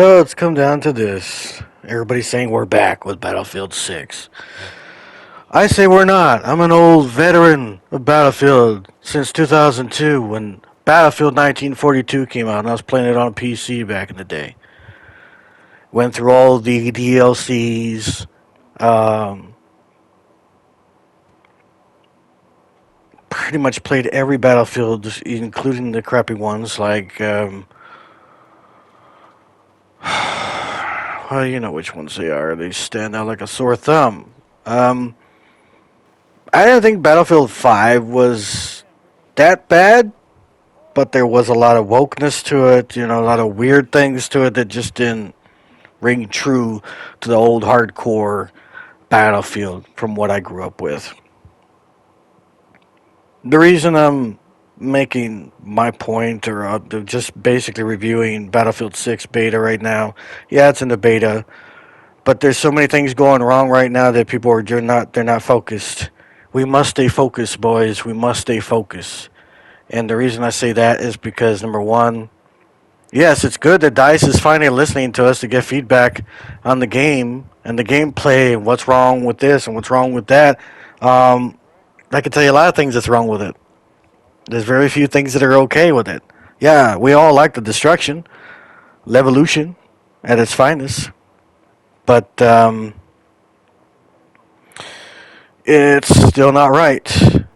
So it's come down to this. Everybody's saying we're back with Battlefield 6. I say we're not. I'm an old veteran of Battlefield since 2002 when Battlefield 1942 came out and I was playing it on PC back in the day. Went through all the DLCs. Um, Pretty much played every Battlefield, including the crappy ones like, well, you know which ones they are. They stand out like a sore thumb. Um, I didn't think Battlefield 5 was that bad, but there was a lot of wokeness to it, a lot of weird things to it that just didn't ring true to the old hardcore Battlefield from what I grew up with. The reason I'm making my point, or just basically reviewing Battlefield 6 beta right now, yeah, it's in the beta, but there's so many things going wrong right now that people are they're not focused. We must stay focused, boys. We must stay focused. And the reason I say that is because number one, yes, it's good that Dice is finally listening to us to get feedback on the game and the gameplay and what's wrong with this and what's wrong with that. Um, I can tell you a lot of things that's wrong with it. There's very few things that are okay with it. Yeah, we all like the destruction, Levolution at its finest, but it's still not right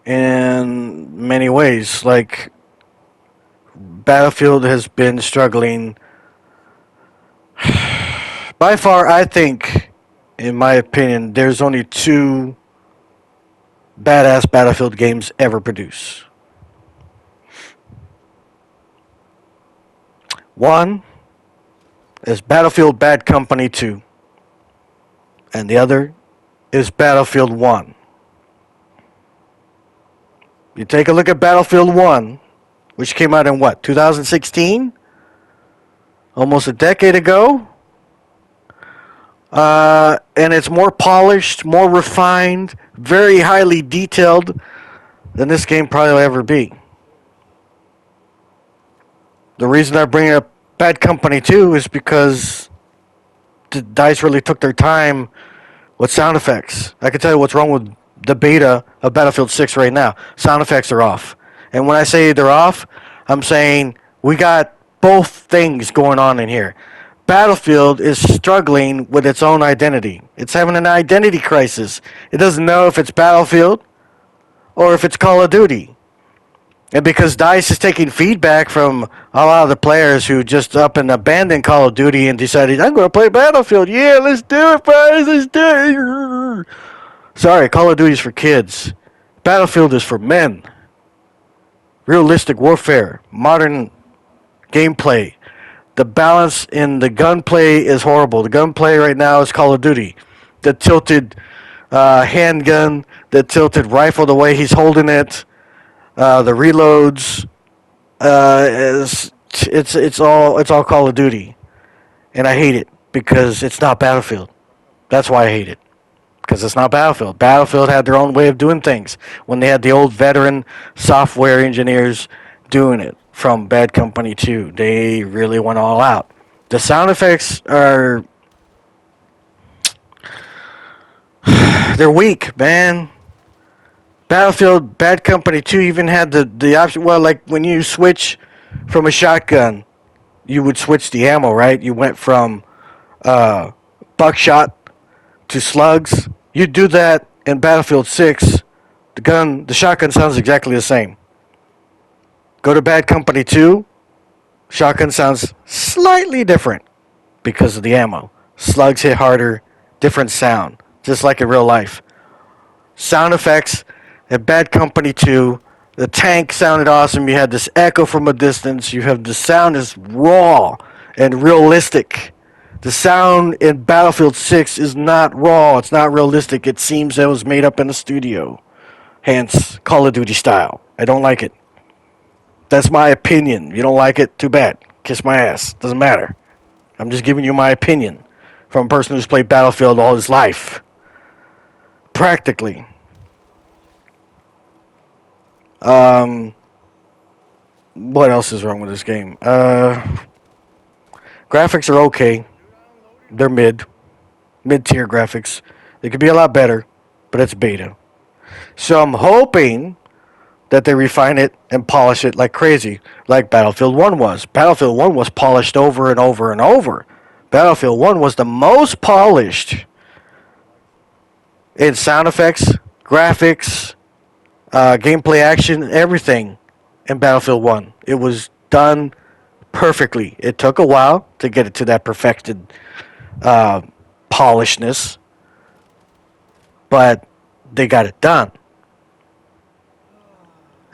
in many ways. Like, Battlefield has been struggling. By far, I think, in my opinion, there's only two badass Battlefield games ever produced. One is Battlefield Bad Company 2, and the other is Battlefield 1. You take a look at Battlefield 1, which came out in what, 2016? Almost a decade ago? And it's more polished, more refined, very highly detailed than this game probably will ever be. The reason I bring up Bad Company 2 is because the DICE really took their time with sound effects. I can tell you what's wrong with the beta of Battlefield 6 right now. Sound effects are off. And when I say they're off, I'm saying we got both things going on in here. Battlefield is struggling with its own identity. It's having an identity crisis. It doesn't know if it's Battlefield or if it's Call of Duty. And because DICE is taking feedback from a lot of the players who just up and abandoned Call of Duty and decided, I'm going to play Battlefield. Yeah, let's do it, guys. Let's do it. Sorry, Call of Duty is for kids. Battlefield is for men. Realistic warfare, modern gameplay. The balance in the gunplay is horrible. The gunplay right now is Call of Duty. The tilted handgun, the tilted rifle, the way he's holding it, the reloads, is it's all Call of Duty, and I hate it because it's not Battlefield. That's why I hate it, because it's not Battlefield. Battlefield had their own way of doing things when they had the old veteran software engineers doing it from Bad Company 2. They really went all out. The sound effects are they're weak, man. Battlefield Bad Company 2 even had the option. Well, like when you switch from a shotgun, you would switch the ammo, right? You went from uh, buckshot to slugs. You do that in Battlefield 6. The shotgun sounds exactly the same. Go to Bad Company 2. Shotgun sounds slightly different because of the ammo. Slugs hit harder, different sound, just like in real life. Sound effects at Bad Company 2. The tank sounded awesome. You had this echo from a distance. You have the sound is raw and realistic. The sound in Battlefield 6 is not raw. It's not realistic. It seems it was made up in a studio. Hence, Call of Duty style. I don't like it. That's my opinion. You don't like it? Too bad. Kiss my ass. Doesn't matter. I'm just giving you my opinion from a person who's played Battlefield all his life. Practically. What else is wrong with this game? Graphics are okay. They're mid tier graphics. They could be a lot better, but it's beta. So I'm hoping that they refine it and polish it like crazy, like Battlefield 1 was. Battlefield 1 was polished over and over and over. Battlefield 1 was the most polished in sound effects, graphics, gameplay action, everything in Battlefield 1. It was done perfectly. It took a while to get it to that perfected uh, polishedness, but they got it done.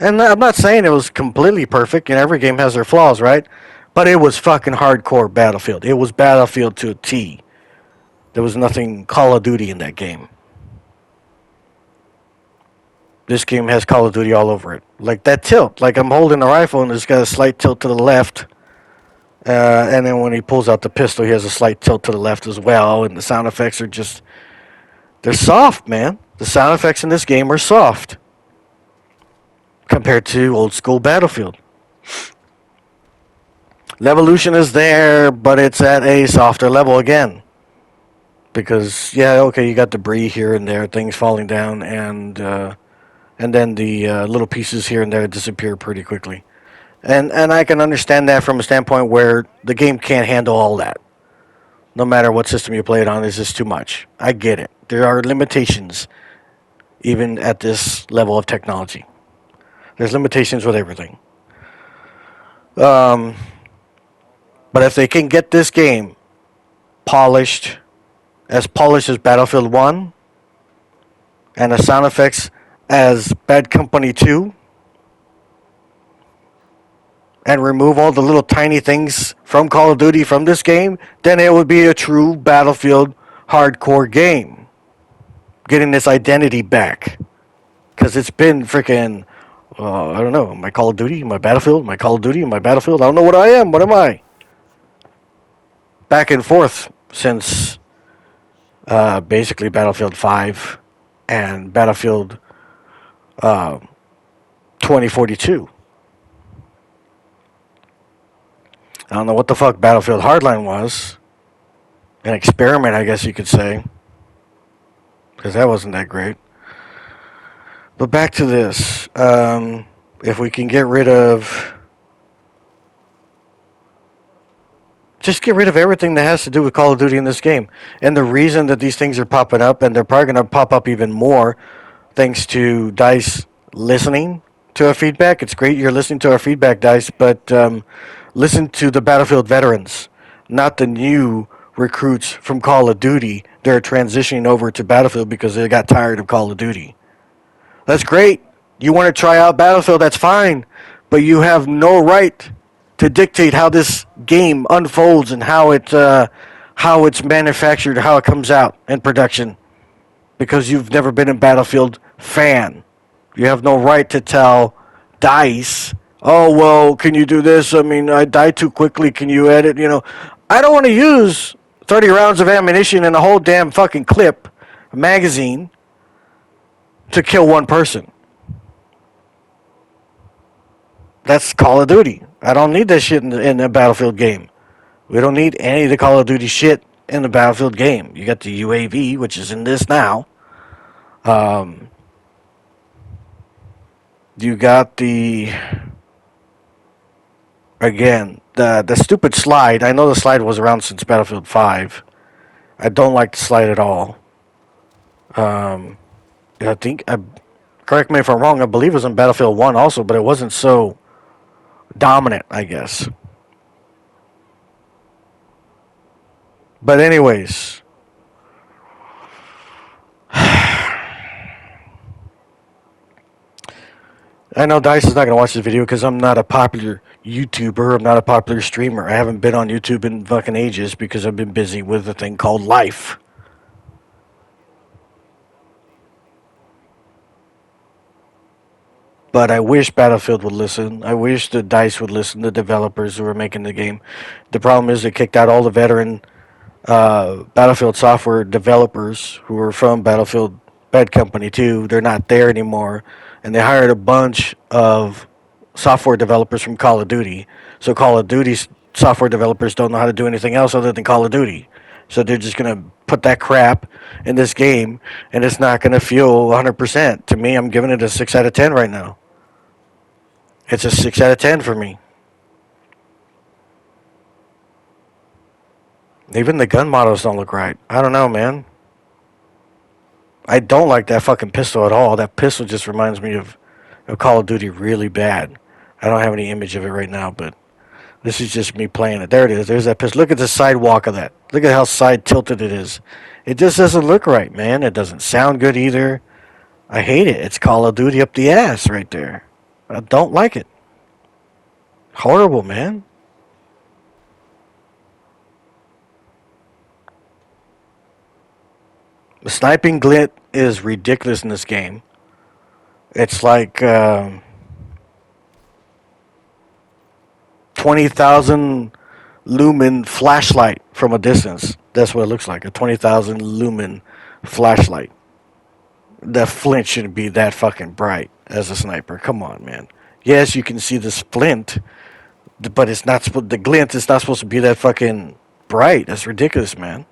And I'm not saying it was completely perfect, and every game has their flaws, right? But it was fucking hardcore Battlefield. It was Battlefield to a T. There was nothing Call of Duty in that game. This game has Call of Duty all over it. Like that tilt. Like I'm holding a rifle and it's got a slight tilt to the left. And then when he pulls out the pistol, he has a slight tilt to the left as well. And the sound effects are just. They're soft, man. The sound effects in this game are soft compared to old school Battlefield. Levolution is there, but it's at a softer level again. Because, yeah, okay, you got debris here and there, things falling down, and then the little pieces here and there disappear pretty quickly. And I can understand that from a standpoint where the game can't handle all that. No matter what system you play it on, it's just too much. I get it. There are limitations, even at this level of technology. There's limitations with everything. Um, but if they can get this game polished, as polished as Battlefield 1, and the sound effects as Bad Company 2, and remove all the little tiny things from Call of Duty from this game, then it would be a true Battlefield hardcore game. Getting this identity back. Because it's been freaking, I don't know, my Call of Duty, my Battlefield, my Call of Duty, my Battlefield. I don't know what I am. What am I? Back and forth since basically Battlefield 5 and Battlefield uh, 2042. I don't know what the fuck Battlefield Hardline was. An experiment, I guess you could say. Because that wasn't that great. But back to this. If we can get rid of. Just get rid of everything that has to do with Call of Duty in this game. And the reason that these things are popping up, and they're probably going to pop up even more, thanks to DICE listening to our feedback. It's great you're listening to our feedback, DICE, but listen to the Battlefield veterans, not the new recruits from Call of Duty. They're transitioning over to Battlefield because they got tired of Call of Duty. That's great. You want to try out Battlefield, that's fine. But you have no right to dictate how this game unfolds and how it's manufactured, how it comes out in production. Because you've never been a Battlefield fan. You have no right to tell DICE, oh, well, can you do this? I mean, I died too quickly. Can you edit? I don't want to use 30 rounds of ammunition and a whole damn fucking clip, a magazine, to kill one person. That's Call of Duty. I don't need that shit in a Battlefield game. We don't need any of the Call of Duty shit in the Battlefield game. You got the UAV, which is in this now. You got the stupid slide. I know the slide was around since Battlefield 5. I don't like the slide at all. I think, correct me if I'm wrong, I believe it was in Battlefield 1 also, but it wasn't so dominant, I guess. But anyways, I know DICE is not going to watch this video because I'm not a popular YouTuber. I'm not a popular streamer. I haven't been on YouTube in fucking ages because I've been busy with a thing called life. But I wish Battlefield would listen. I wish the DICE would listen, the developers who are making the game. The problem is they kicked out all the veteran Battlefield software developers who were from Battlefield Bad Company 2. They're not there anymore. And they hired a bunch of software developers from Call of Duty. So Call of Duty's software developers don't know how to do anything else other than Call of Duty. So they're just going to put that crap in this game, and it's not going to feel 100%. To me, I'm giving it a 6 out of 10 right now. It's a 6 out of 10 for me. Even the gun models don't look right. I don't know, man. I don't like that fucking pistol at all. That pistol just reminds me of Call of Duty really bad. I don't have any image of it right now, but this is just me playing it. There it is. There's that pistol. Look at the sidewalk of that. Look at how side tilted it is. It just doesn't look right, man. It doesn't sound good either. I hate it. It's Call of Duty up the ass right there. I don't like it. Horrible, man. The sniping glint is ridiculous in this game. It's like 20,000 lumen flashlight from a distance. That's what it looks like, a 20,000 lumen flashlight. The flint shouldn't be that fucking bright as a sniper. Come on, man. Yes, you can see the splint, but it's not the glint is not supposed to be that fucking bright. That's ridiculous, man.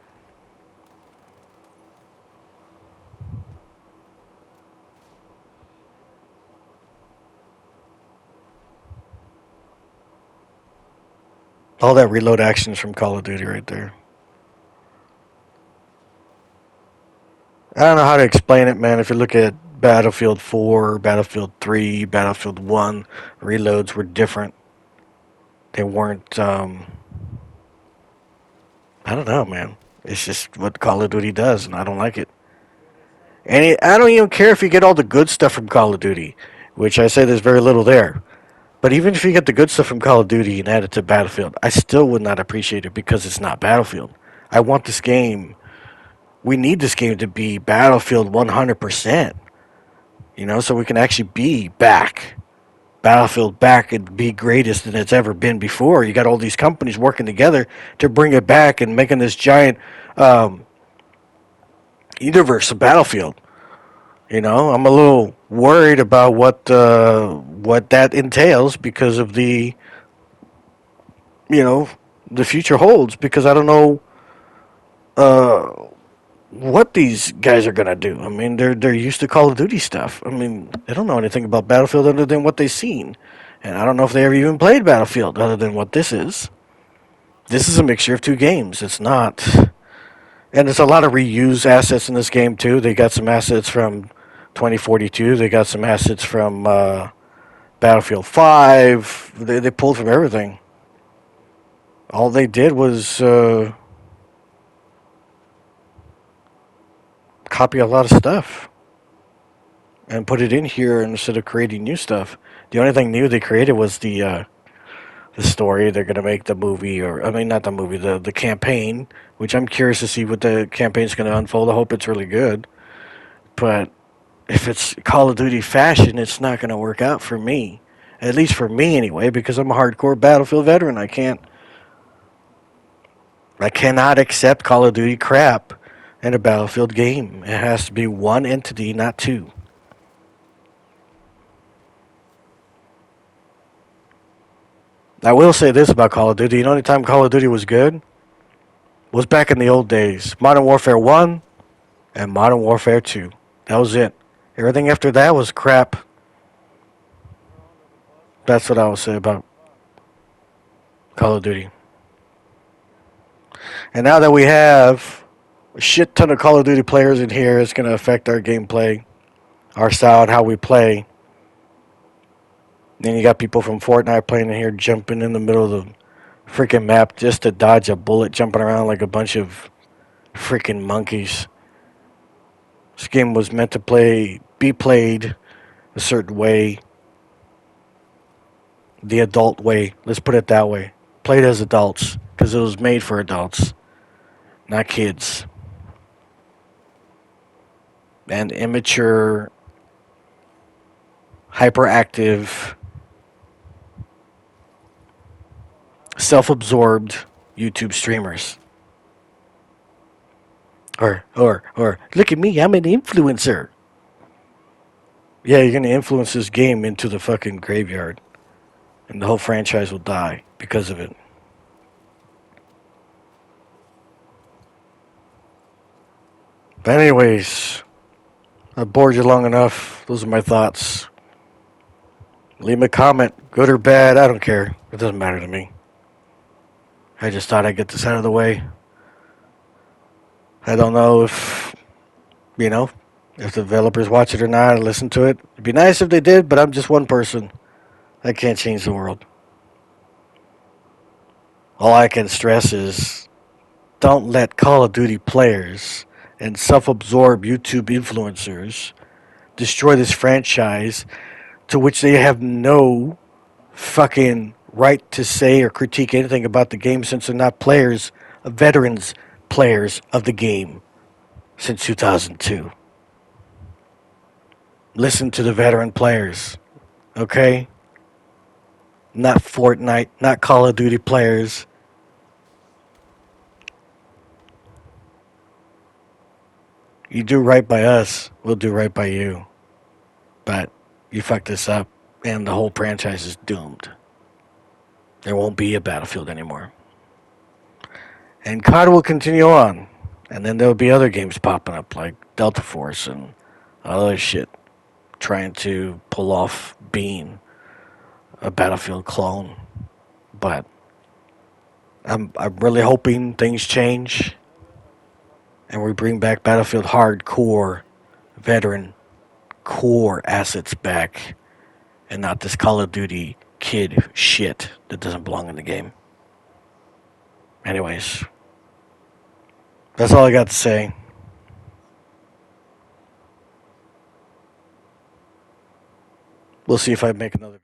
All that reload action is from Call of Duty right there. I don't know how to explain it, man. If you look at Battlefield 4, Battlefield 3, Battlefield 1, reloads were different. They weren't, I don't know, man. It's just what Call of Duty does, and I don't like it. I don't even care if you get all the good stuff from Call of Duty, which I say there's very little there. But even if you get the good stuff from Call of Duty and add it to Battlefield, I still would not appreciate it because it's not Battlefield. I want this game. We need this game to be Battlefield 100%. So we can actually be back. Battlefield back and be greatest than it's ever been before. You got all these companies working together to bring it back and making this giant universe of Battlefield. I'm a little worried about what that entails because of the future holds. Because I don't know uh, what these guys are gonna do. I mean, they're used to Call of Duty stuff. I mean, they don't know anything about Battlefield other than what they've seen, and I don't know if they ever even played Battlefield other than what this is. This is a mixture of two games. It's not, and there's a lot of reused assets in this game too. They got some assets from 2042. They got some assets from Battlefield 5. They pulled from everything. All they did was copy a lot of stuff and put it in here instead of creating new stuff. The only thing new they created was the story. They're gonna make the movie, or I mean, not the movie, the campaign, which I'm curious to see what the campaign's gonna unfold. I hope it's really good, but if it's Call of Duty fashion, it's not gonna work out for me. At least for me, anyway, because I'm a hardcore Battlefield veteran. I cannot accept Call of Duty crap in a Battlefield game. It has to be one entity, not two. I will say this about Call of Duty. The only time Call of Duty was good was back in the old days. Modern Warfare 1 and Modern Warfare 2. That was it. Everything after that was crap. That's what I would say about Call of Duty. And now that we have a shit ton of Call of Duty players in here, it's going to affect our gameplay, our style, and how we play. Then you got people from Fortnite playing in here, jumping in the middle of the freaking map just to dodge a bullet, jumping around like a bunch of freaking monkeys. This game was meant to be played a certain way, the adult way. Let's put it that way. Played as adults, because it was made for adults, not kids. And immature, hyperactive, self-absorbed YouTube streamers. Or look at me, I'm an influencer. Yeah, you're gonna influence this game into the fucking graveyard, and the whole franchise will die because of it. But anyways, I bored you long enough. Those are my thoughts. Leave me a comment, good or bad. I don't care. It doesn't matter to me. I just thought I'd get this out of the way. I don't know if, you know, if the developers watch it or not, listen to it. It'd be nice if they did, but I'm just one person. I can't change the world. All I can stress is don't let Call of Duty players and self absorbed YouTube influencers destroy this franchise to which they have no fucking right to say or critique anything about the game since they're not players, veterans players of the game since 2002. Listen to the veteran players, okay? Not Fortnite, not Call of Duty players. You do right by us, we'll do right by you. But you fuck this up, and the whole franchise is doomed. There won't be a Battlefield anymore. And COD will continue on. And then there'll be other games popping up like Delta Force and other shit trying to pull off being a Battlefield clone. But I'm really hoping things change and we bring back Battlefield hardcore veteran core assets back and not this Call of Duty kid shit that doesn't belong in the game. Anyways, that's all I got to say. We'll see if I make another